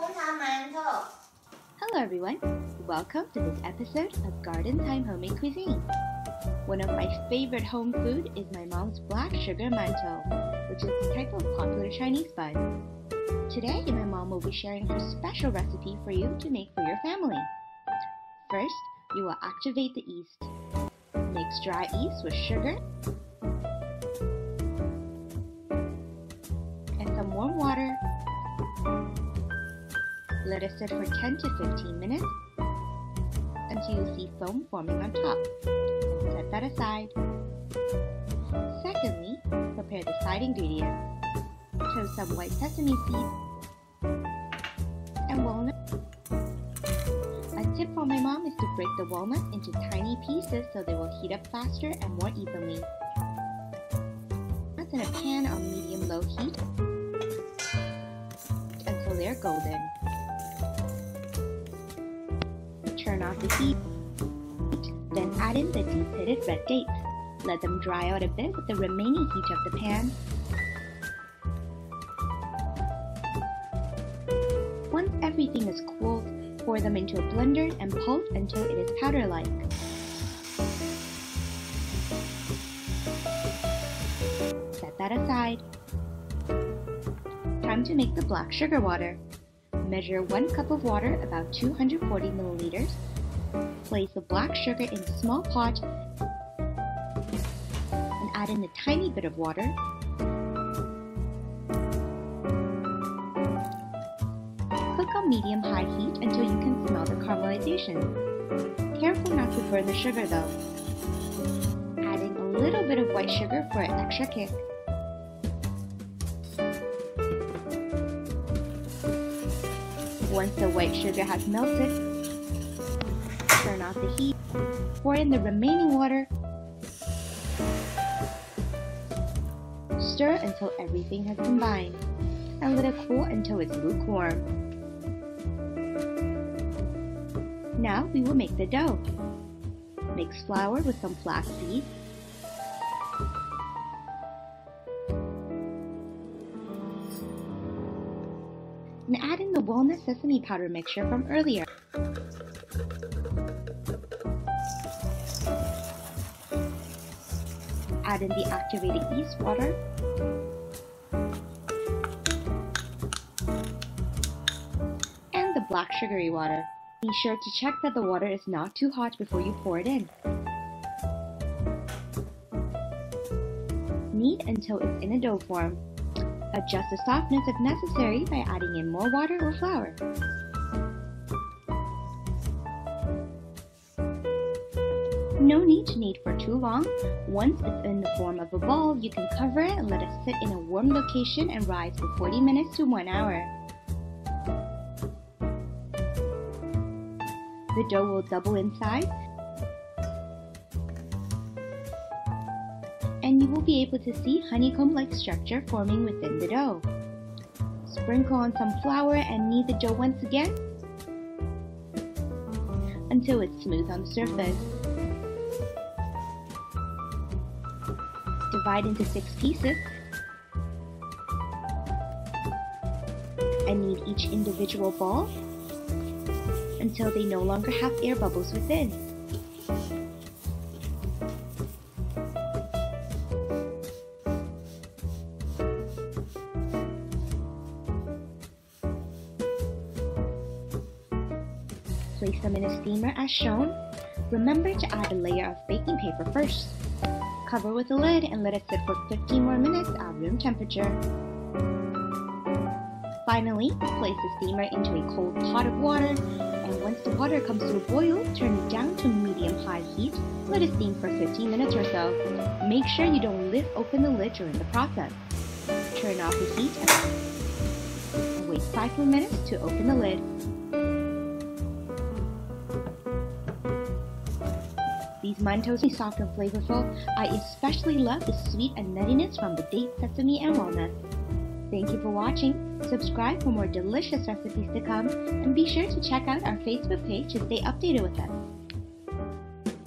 红糖馒头。 Hello everyone, welcome to this episode of Garden Time Homemade Cuisine. One of my favorite home food is my mom's black sugar mantou, which is a type of popular Chinese bun. Today, my mom will be sharing her special recipe for you to make for your family. First, you will activate the yeast. Mix dry yeast with sugar and some warm water. Let it sit for 10 to 15 minutes until you see foam forming on top. Set that aside. Secondly, prepare the side ingredients. Toast some white sesame seeds and walnut. A tip from my mom is to break the walnut into tiny pieces so they will heat up faster and more evenly. Nuts in a pan on medium-low heat until they're golden. Turn off the heat, then add in the deep-pitted red dates. Let them dry out a bit with the remaining heat of the pan. Once everything is cooled, pour them into a blender and pulp until it is powder-like. Set that aside. Time to make the black sugar water. Measure 1 cup of water, about 240 milliliters. Place the black sugar in a small pot and add in a tiny bit of water. Cook on medium-high heat until you can smell the caramelization. Careful not to burn the sugar though. Adding a little bit of white sugar for an extra kick. Once the white sugar has melted, turn off the heat, pour in the remaining water, stir until everything has combined, and let it cool until it's lukewarm. Now we will make the dough. Mix flour with some flaxseed, and add in the walnut sesame powder mixture from earlier. Add in the activated yeast water and the black sugary water. Be sure to check that the water is not too hot before you pour it in. Knead until it's in a dough form. Adjust the softness if necessary by adding in more water or flour. No need to knead for too long. Once it's in the form of a ball, you can cover it and let it sit in a warm location and rise for 40 minutes to 1 hour. The dough will double in size, and you will be able to see honeycomb-like structure forming within the dough. Sprinkle on some flour and knead the dough once again until it's smooth on the surface. Divide into 6 pieces and knead each individual ball until they no longer have air bubbles within. Place them in a steamer as shown. Remember to add a layer of baking paper first. Cover with a lid and let it sit for 15 more minutes at room temperature. Finally, place the steamer into a cold pot of water, and once the water comes to a boil, turn it down to medium-high heat. Let it steam for 15 minutes or so. Make sure you don't open the lid during the process. Turn off the heat and wait 5 more minutes to open the lid. These mantous are soft and flavorful. I especially love the sweet and nuttiness from the date, sesame, and walnuts. Thank you for watching. Subscribe for more delicious recipes to come, and be sure to check out our Facebook page to stay updated with us.